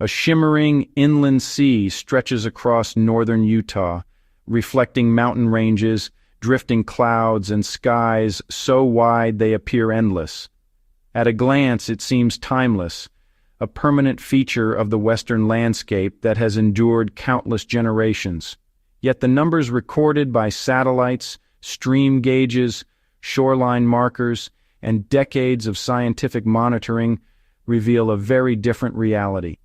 A shimmering inland sea stretches across northern Utah, reflecting mountain ranges, drifting clouds, and skies so wide they appear endless. At a glance, it seems timeless, a permanent feature of the western landscape that has endured countless generations. Yet the numbers recorded by satellites, stream gauges, shoreline markers, and decades of scientific monitoring reveal a very different reality.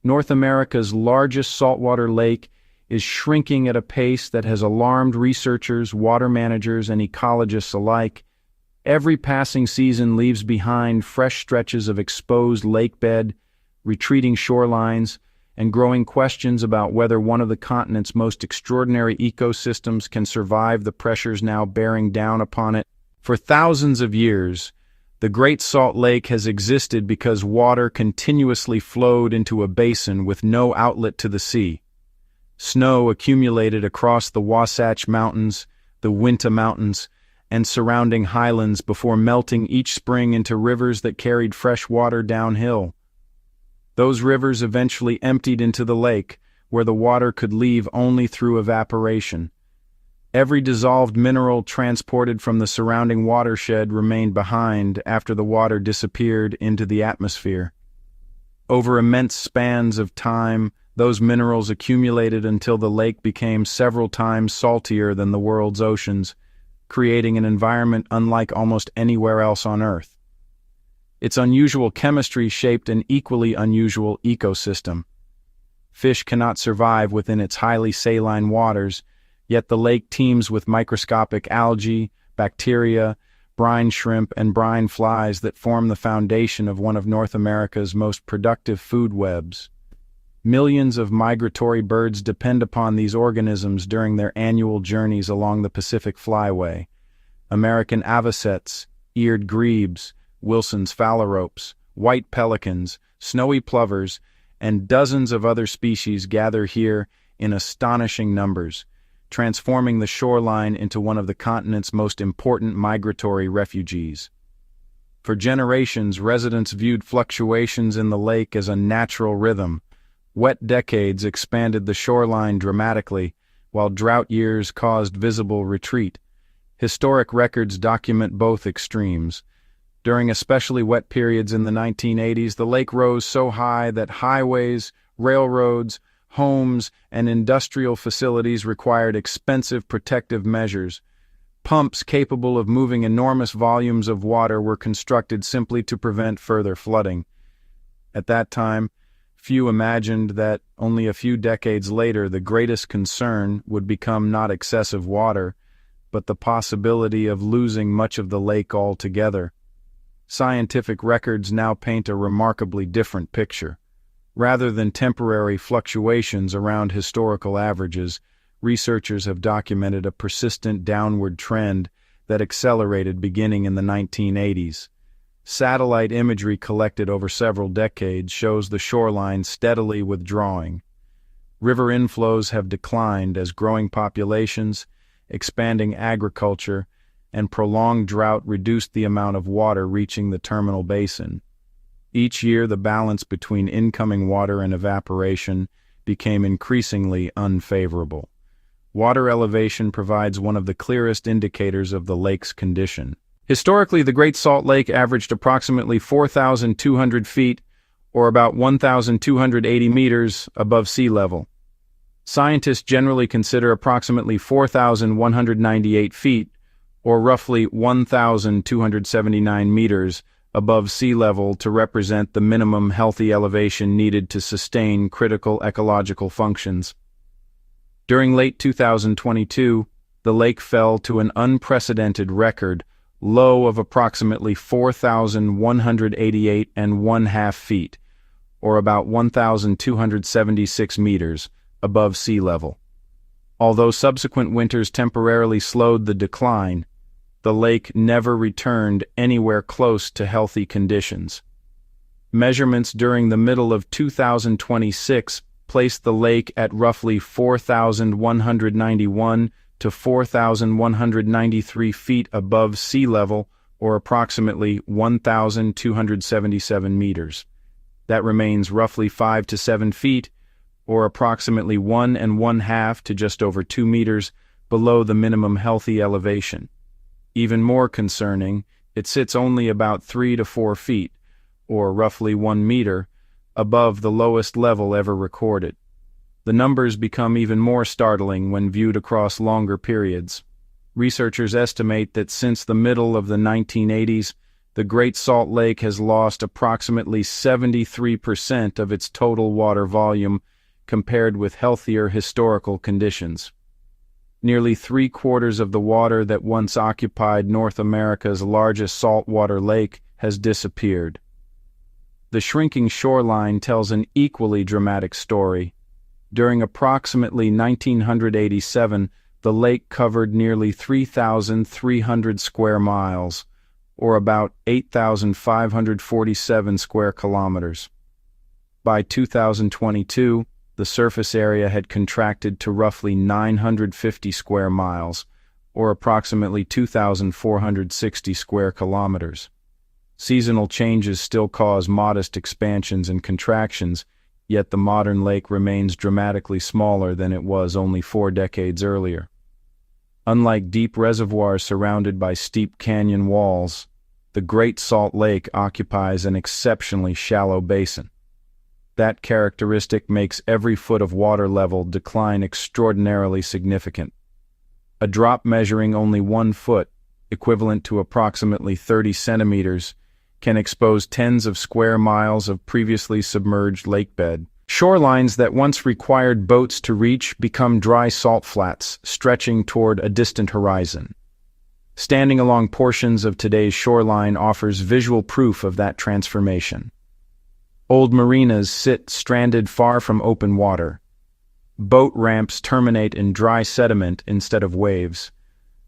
North America's largest saltwater lake is shrinking at a pace that has alarmed researchers, water managers, and ecologists alike. Every passing season leaves behind fresh stretches of exposed lakebed, retreating shorelines, and growing questions about whether one of the continent's most extraordinary ecosystems can survive the pressures now bearing down upon it. For thousands of years, the Great Salt Lake has existed because water continuously flowed into a basin with no outlet to the sea. Snow accumulated across the Wasatch Mountains, the Uinta Mountains, and surrounding highlands before melting each spring into rivers that carried fresh water downhill. Those rivers eventually emptied into the lake, where the water could leave only through evaporation. Every dissolved mineral transported from the surrounding watershed remained behind after the water disappeared into the atmosphere. Over immense spans of time, those minerals accumulated until the lake became several times saltier than the world's oceans, creating an environment unlike almost anywhere else on Earth. Its unusual chemistry shaped an equally unusual ecosystem. Fish cannot survive within its highly saline waters, yet the lake teems with microscopic algae, bacteria, brine shrimp, and brine flies that form the foundation of one of North America's most productive food webs. Millions of migratory birds depend upon these organisms during their annual journeys along the Pacific Flyway. American avocets, eared grebes, Wilson's phalaropes, white pelicans, snowy plovers, and dozens of other species gather here in astonishing numbers, transforming the shoreline into one of the continent's most important migratory refuges. For generations, residents viewed fluctuations in the lake as a natural rhythm. Wet decades expanded the shoreline dramatically, while drought years caused visible retreat. Historic records document both extremes. During especially wet periods in the 1980s, the lake rose so high that highways, railroads, homes, and industrial facilities required expensive protective measures. Pumps capable of moving enormous volumes of water were constructed simply to prevent further flooding. At that time, few imagined that only a few decades later the greatest concern would become not excessive water, but the possibility of losing much of the lake altogether. Scientific records now paint a remarkably different picture. Rather than temporary fluctuations around historical averages, researchers have documented a persistent downward trend that accelerated beginning in the 1980s. Satellite imagery collected over several decades shows the shoreline steadily withdrawing. River inflows have declined as growing populations, expanding agriculture, and prolonged drought reduced the amount of water reaching the terminal basin. Each year, the balance between incoming water and evaporation became increasingly unfavorable. Water elevation provides one of the clearest indicators of the lake's condition. Historically, the Great Salt Lake averaged approximately 4,200 feet, or about 1,280 meters, above sea level. Scientists generally consider approximately 4,198 feet, or roughly 1,279 meters, above sea level to represent the minimum healthy elevation needed to sustain critical ecological functions. During late 2022, the lake fell to an unprecedented record low of approximately 4,188 and 1/2 feet, or about 1,276 meters, above sea level. Although subsequent winters temporarily slowed the decline, the lake never returned anywhere close to healthy conditions. Measurements during the middle of 2026 placed the lake at roughly 4,191 to 4,193 feet above sea level, or approximately 1,277 meters. That remains roughly 5 to 7 feet, or approximately 1½ to just over 2 meters below the minimum healthy elevation. Even more concerning, it sits only about 3 to 4 feet, or roughly 1 meter, above the lowest level ever recorded. The numbers become even more startling when viewed across longer periods. Researchers estimate that since the middle of the 1980s, the Great Salt Lake has lost approximately 73% of its total water volume compared with healthier historical conditions. Nearly 3/4 of the water that once occupied North America's largest saltwater lake has disappeared. The shrinking shoreline tells an equally dramatic story. During approximately 1987, the lake covered nearly 3,300 square miles, or about 8,547 square kilometers. By 2022, the surface area had contracted to roughly 950 square miles, or approximately 2,460 square kilometers. Seasonal changes still cause modest expansions and contractions, yet the modern lake remains dramatically smaller than it was only 4 decades earlier. Unlike deep reservoirs surrounded by steep canyon walls, the Great Salt Lake occupies an exceptionally shallow basin. That characteristic makes every foot of water level decline extraordinarily significant. A drop measuring only 1 foot, equivalent to approximately 30 centimeters, can expose tens of square miles of previously submerged lakebed. Shorelines that once required boats to reach become dry salt flats, stretching toward a distant horizon. Standing along portions of today's shoreline offers visual proof of that transformation. Old marinas sit stranded far from open water. Boat ramps terminate in dry sediment instead of waves.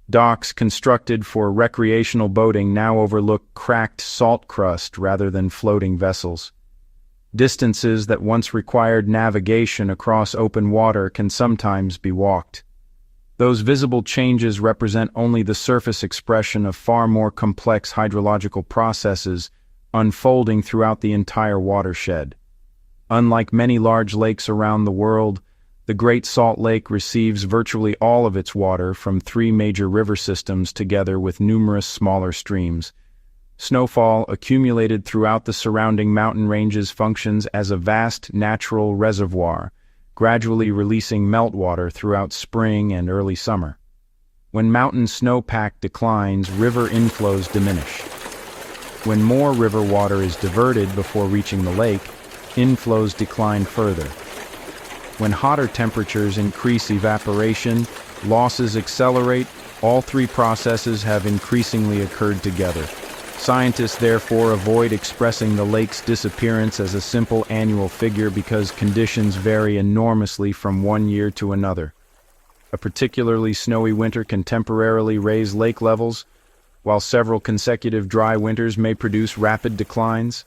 Docks constructed for recreational boating now overlook cracked salt crust rather than floating vessels. Distances that once required navigation across open water can sometimes be walked. Those visible changes represent only the surface expression of far more complex hydrological processes unfolding throughout the entire watershed. Unlike many large lakes around the world, the Great Salt Lake receives virtually all of its water from 3 major river systems together with numerous smaller streams. Snowfall accumulated throughout the surrounding mountain ranges functions as a vast natural reservoir, gradually releasing meltwater throughout spring and early summer. When mountain snowpack declines, river inflows diminish. When more river water is diverted before reaching the lake, inflows decline further. When hotter temperatures increase evaporation, losses accelerate. All 3 processes have increasingly occurred together. Scientists therefore avoid expressing the lake's disappearance as a simple annual figure because conditions vary enormously from one year to another. A particularly snowy winter can temporarily raise lake levels, while several consecutive dry winters may produce rapid declines.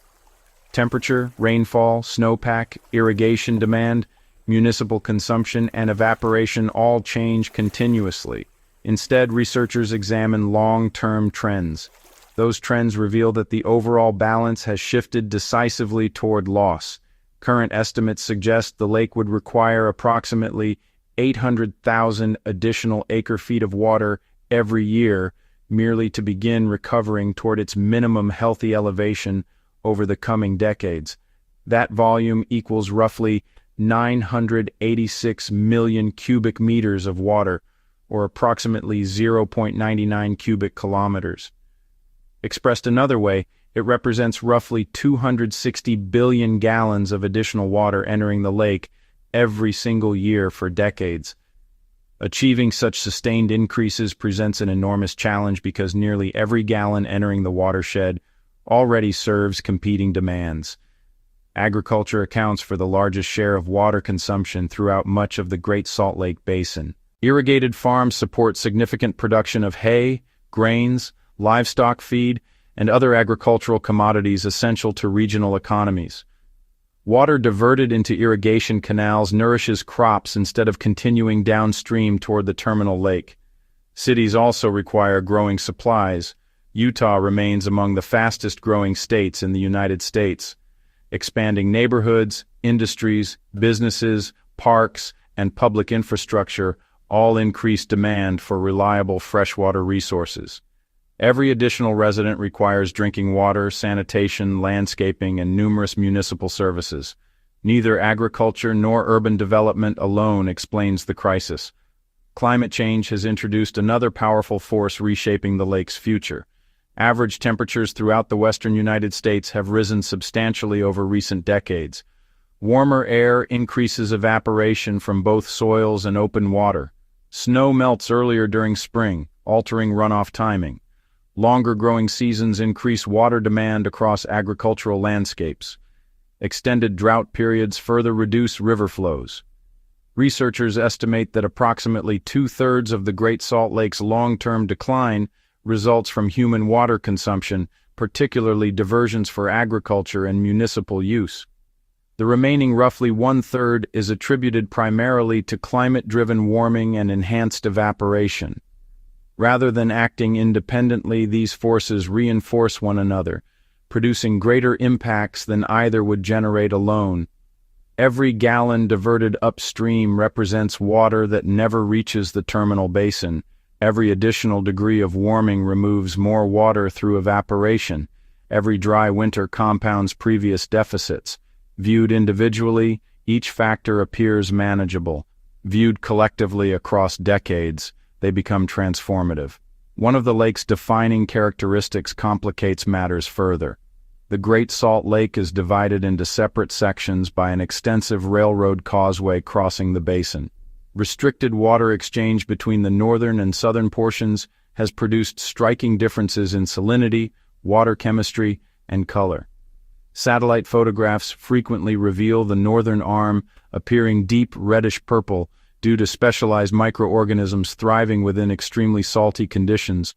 Temperature, rainfall, snowpack, irrigation demand, municipal consumption, and evaporation all change continuously. Instead, researchers examine long-term trends. Those trends reveal that the overall balance has shifted decisively toward loss. Current estimates suggest the lake would require approximately 800,000 additional acre-feet of water every year merely to begin recovering toward its minimum healthy elevation over the coming decades. That volume equals roughly 986 million cubic meters of water, or approximately 0.99 cubic kilometers. Expressed another way, it represents roughly 260 billion gallons of additional water entering the lake every single year for decades. Achieving such sustained increases presents an enormous challenge because nearly every gallon entering the watershed already serves competing demands. Agriculture accounts for the largest share of water consumption throughout much of the Great Salt Lake Basin. Irrigated farms support significant production of hay, grains, livestock feed, and other agricultural commodities essential to regional economies. Water diverted into irrigation canals nourishes crops instead of continuing downstream toward the terminal lake. Cities also require growing supplies. Utah remains among the fastest-growing states in the United States. expanding neighborhoods, industries, businesses, parks, and public infrastructure all increase demand for reliable freshwater resources. Every additional resident requires drinking water, sanitation, landscaping, and numerous municipal services. Neither agriculture nor urban development alone explains the crisis. Climate change has introduced another powerful force reshaping the lake's future. Average temperatures throughout the western United States have risen substantially over recent decades. Warmer air increases evaporation from both soils and open water. Snow melts earlier during spring, altering runoff timing. Longer growing seasons increase water demand across agricultural landscapes. Extended drought periods further reduce river flows. Researchers estimate that approximately 2/3 of the Great Salt Lake's long-term decline results from human water consumption, particularly diversions for agriculture and municipal use. The remaining roughly 1/3 is attributed primarily to climate-driven warming and enhanced evaporation. Rather than acting independently, these forces reinforce one another, producing greater impacts than either would generate alone. Every gallon diverted upstream represents water that never reaches the terminal basin. Every additional degree of warming removes more water through evaporation. Every dry winter compounds previous deficits. Viewed individually, each factor appears manageable. Viewed collectively across decades, they become transformative. One of the lake's defining characteristics complicates matters further. The Great Salt Lake is divided into separate sections by an extensive railroad causeway crossing the basin. Restricted water exchange between the northern and southern portions has produced striking differences in salinity, water chemistry, and color. Satellite photographs frequently reveal the northern arm appearing deep reddish purple due to specialized microorganisms thriving within extremely salty conditions,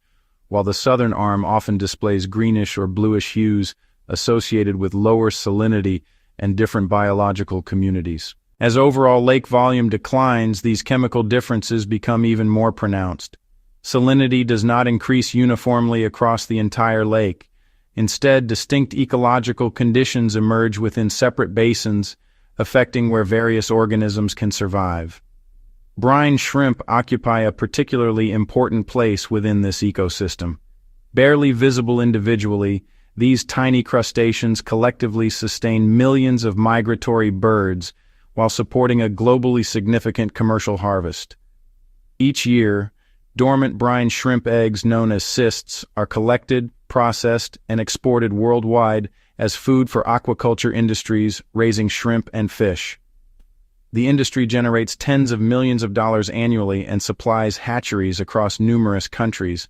while the southern arm often displays greenish or bluish hues associated with lower salinity and different biological communities. As overall lake volume declines, these chemical differences become even more pronounced. Salinity does not increase uniformly across the entire lake. Instead, distinct ecological conditions emerge within separate basins, affecting where various organisms can survive. Brine shrimp occupy a particularly important place within this ecosystem. Barely visible individually, these tiny crustaceans collectively sustain millions of migratory birds while supporting a globally significant commercial harvest. Each year, dormant brine shrimp eggs known as cysts are collected, processed, and exported worldwide as food for aquaculture industries raising shrimp and fish. The industry generates tens of millions of dollars annually and supplies hatcheries across numerous countries.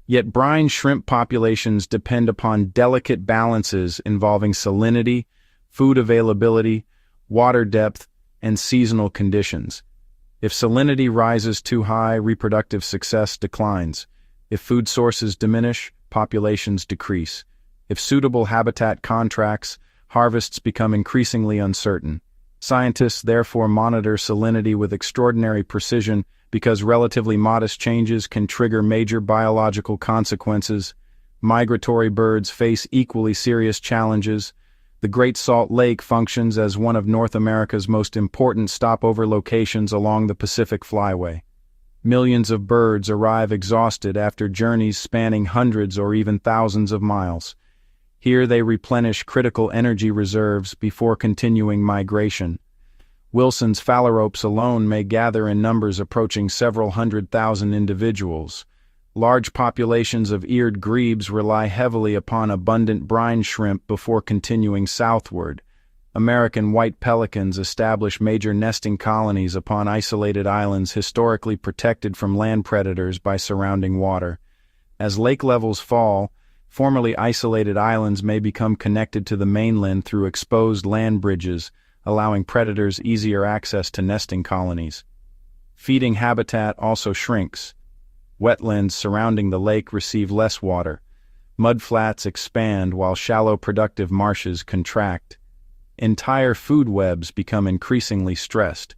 Yet brine shrimp populations depend upon delicate balances involving salinity, food availability, water depth, and seasonal conditions. If salinity rises too high, reproductive success declines. If food sources diminish, populations decrease. If suitable habitat contracts, harvests become increasingly uncertain. Scientists therefore monitor salinity with extraordinary precision because relatively modest changes can trigger major biological consequences. Migratory birds face equally serious challenges. The Great Salt Lake functions as one of North America's most important stopover locations along the Pacific Flyway. Millions of birds arrive exhausted after journeys spanning hundreds or even thousands of miles. Here they replenish critical energy reserves before continuing migration. Wilson's phalaropes alone may gather in numbers approaching several 100,000 individuals. Large populations of eared grebes rely heavily upon abundant brine shrimp before continuing southward. American white pelicans establish major nesting colonies upon isolated islands historically protected from land predators by surrounding water. As lake levels fall, formerly isolated islands may become connected to the mainland through exposed land bridges, allowing predators easier access to nesting colonies. Feeding habitat also shrinks. Wetlands surrounding the lake receive less water. Mudflats expand while shallow productive marshes contract. Entire food webs become increasingly stressed.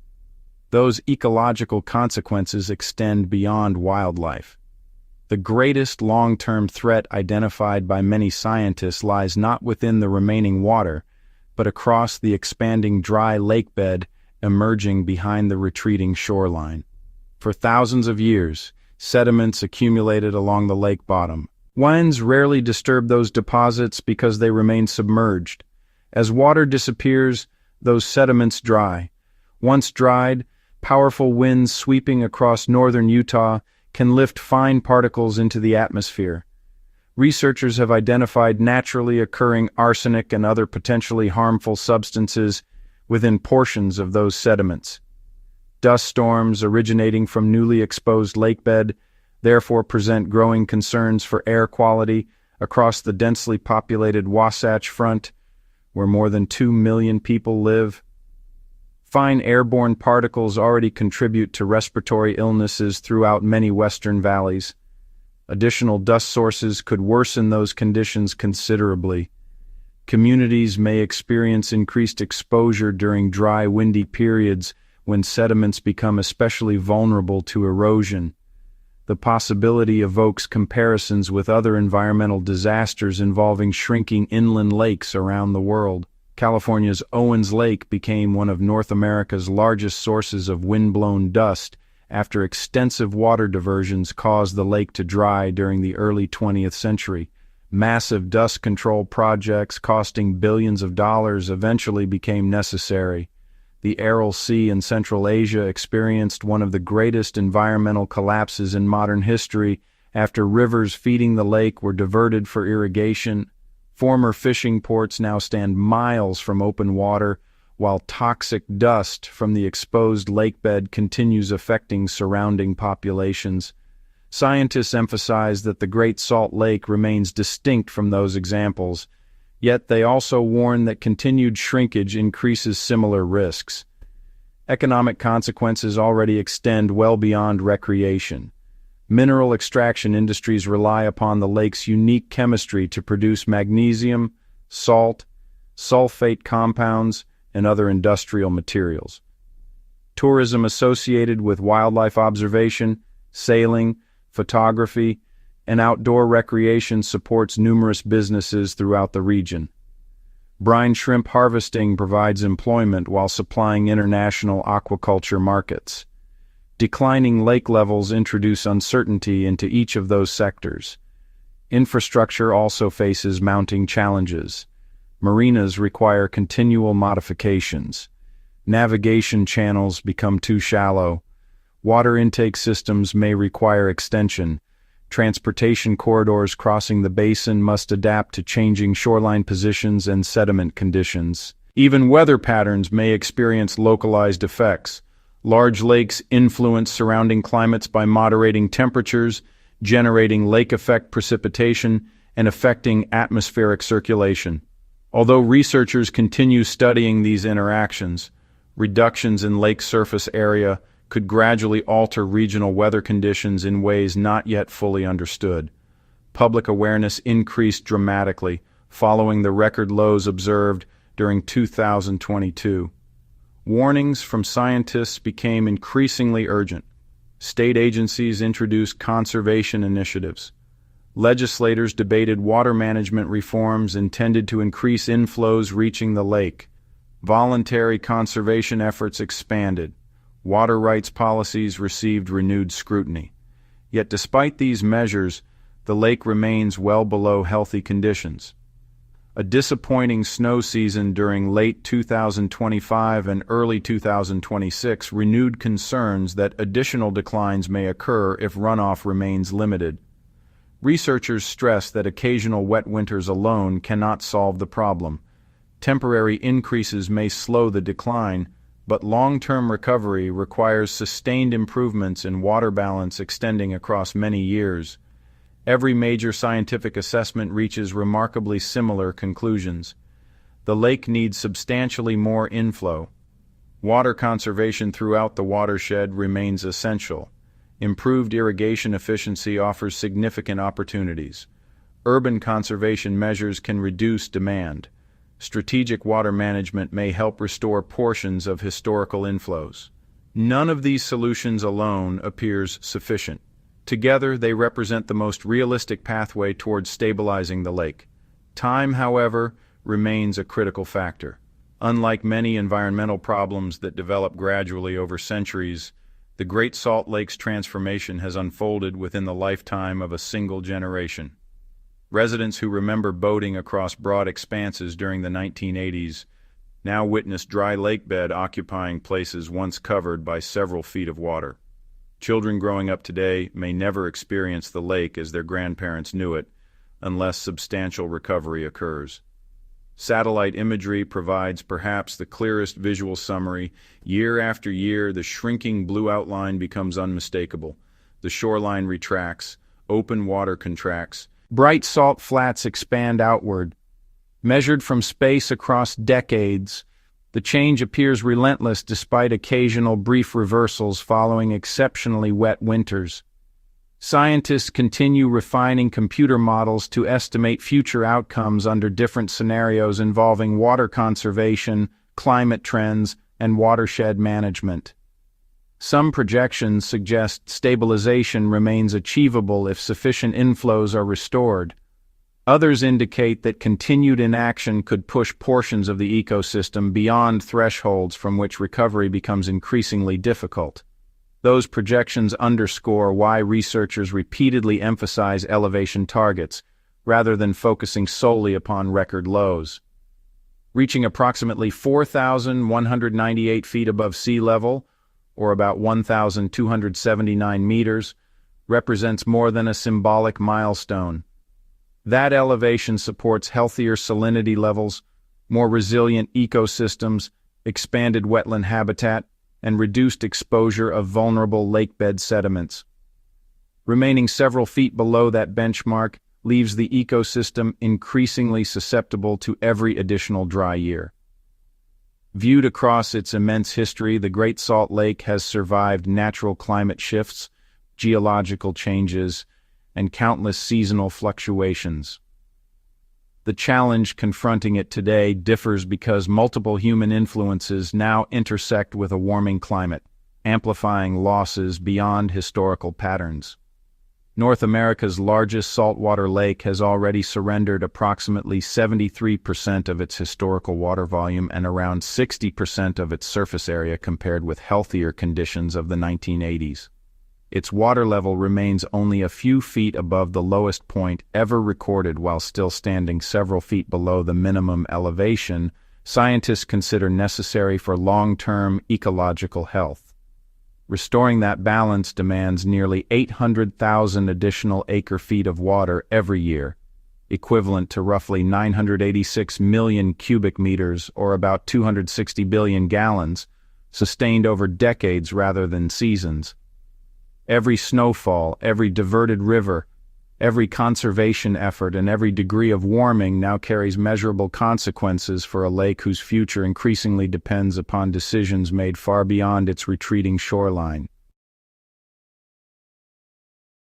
Those ecological consequences extend beyond wildlife. The greatest long-term threat identified by many scientists lies not within the remaining water, but across the expanding dry lakebed emerging behind the retreating shoreline. For thousands of years, sediments accumulated along the lake bottom. Winds rarely disturb those deposits because they remain submerged. As water disappears, those sediments dry. Once dried, powerful winds sweeping across northern Utah can lift fine particles into the atmosphere. Researchers have identified naturally occurring arsenic and other potentially harmful substances within portions of those sediments. Dust storms originating from newly exposed lakebed therefore present growing concerns for air quality across the densely populated Wasatch Front, where more than 2 million people live. Fine airborne particles already contribute to respiratory illnesses throughout many western valleys. Additional dust sources could worsen those conditions considerably. Communities may experience increased exposure during dry, windy periods when sediments become especially vulnerable to erosion. The possibility evokes comparisons with other environmental disasters involving shrinking inland lakes around the world. California's Owens Lake became one of North America's largest sources of wind-blown dust after extensive water diversions caused the lake to dry during the early 20th century. Massive dust control projects costing billions of dollars eventually became necessary. The Aral Sea in Central Asia experienced one of the greatest environmental collapses in modern history after rivers feeding the lake were diverted for irrigation. Former fishing ports now stand miles from open water, while toxic dust from the exposed lakebed continues affecting surrounding populations. Scientists emphasize that the Great Salt Lake remains distinct from those examples, yet they also warn that continued shrinkage increases similar risks. Economic consequences already extend well beyond recreation. Mineral extraction industries rely upon the lake's unique chemistry to produce magnesium, salt, sulfate compounds, and other industrial materials. Tourism associated with wildlife observation, sailing, photography, and outdoor recreation supports numerous businesses throughout the region. Brine shrimp harvesting provides employment while supplying international aquaculture markets. Declining lake levels introduce uncertainty into each of those sectors. Infrastructure also faces mounting challenges. Marinas require continual modifications. Navigation channels become too shallow. Water intake systems may require extension. Transportation corridors crossing the basin must adapt to changing shoreline positions and sediment conditions. Even weather patterns may experience localized effects. Large lakes influence surrounding climates by moderating temperatures, generating lake effect precipitation, and affecting atmospheric circulation. Although researchers continue studying these interactions, reductions in lake surface area could gradually alter regional weather conditions in ways not yet fully understood. Public awareness increased dramatically following the record lows observed during 2022. Warnings from scientists became increasingly urgent. State agencies introduced conservation initiatives. Legislators debated water management reforms intended to increase inflows reaching the lake. Voluntary conservation efforts expanded. Water rights policies received renewed scrutiny. Yet despite these measures, the lake remains well below healthy conditions. A disappointing snow season during late 2025 and early 2026 renewed concerns that additional declines may occur if runoff remains limited. Researchers stress that occasional wet winters alone cannot solve the problem. Temporary increases may slow the decline, but long-term recovery requires sustained improvements in water balance extending across many years. Every major scientific assessment reaches remarkably similar conclusions. The lake needs substantially more inflow. Water conservation throughout the watershed remains essential. Improved irrigation efficiency offers significant opportunities. Urban conservation measures can reduce demand. Strategic water management may help restore portions of historical inflows. None of these solutions alone appears sufficient. Together, they represent the most realistic pathway towards stabilizing the lake. Time, however, remains a critical factor. Unlike many environmental problems that develop gradually over centuries, the Great Salt Lake's transformation has unfolded within the lifetime of a single generation. Residents who remember boating across broad expanses during the 1980s now witness dry lakebed occupying places once covered by several feet of water. Children growing up today may never experience the lake as their grandparents knew it, unless substantial recovery occurs. Satellite imagery provides perhaps the clearest visual summary. Year after year, the shrinking blue outline becomes unmistakable. The shoreline retracts, open water contracts. Bright salt flats expand outward. Measured from space across decades, the change appears relentless despite occasional brief reversals following exceptionally wet winters. Scientists continue refining computer models to estimate future outcomes under different scenarios involving water conservation, climate trends, and watershed management. Some projections suggest stabilization remains achievable if sufficient inflows are restored. Others indicate that continued inaction could push portions of the ecosystem beyond thresholds from which recovery becomes increasingly difficult. Those projections underscore why researchers repeatedly emphasize elevation targets, rather than focusing solely upon record lows. Reaching approximately 4,198 feet above sea level, or about 1,279 meters, represents more than a symbolic milestone. That elevation supports healthier salinity levels, more resilient ecosystems, expanded wetland habitat, and reduced exposure of vulnerable lakebed sediments. Remaining several feet below that benchmark leaves the ecosystem increasingly susceptible to every additional dry year. Viewed across its immense history, the Great Salt Lake has survived natural climate shifts, geological changes, and countless seasonal fluctuations. The challenge confronting it today differs because multiple human influences now intersect with a warming climate, amplifying losses beyond historical patterns. North America's largest saltwater lake has already surrendered approximately 73% of its historical water volume and around 60% of its surface area compared with healthier conditions of the 1980s. Its water level remains only a few feet above the lowest point ever recorded while still standing several feet below the minimum elevation scientists consider necessary for long-term ecological health. Restoring that balance demands nearly 800,000 additional acre-feet of water every year, equivalent to roughly 986 million cubic meters or about 260 billion gallons, sustained over decades rather than seasons. Every snowfall, every diverted river, every conservation effort, and every degree of warming now carries measurable consequences for a lake whose future increasingly depends upon decisions made far beyond its retreating shoreline.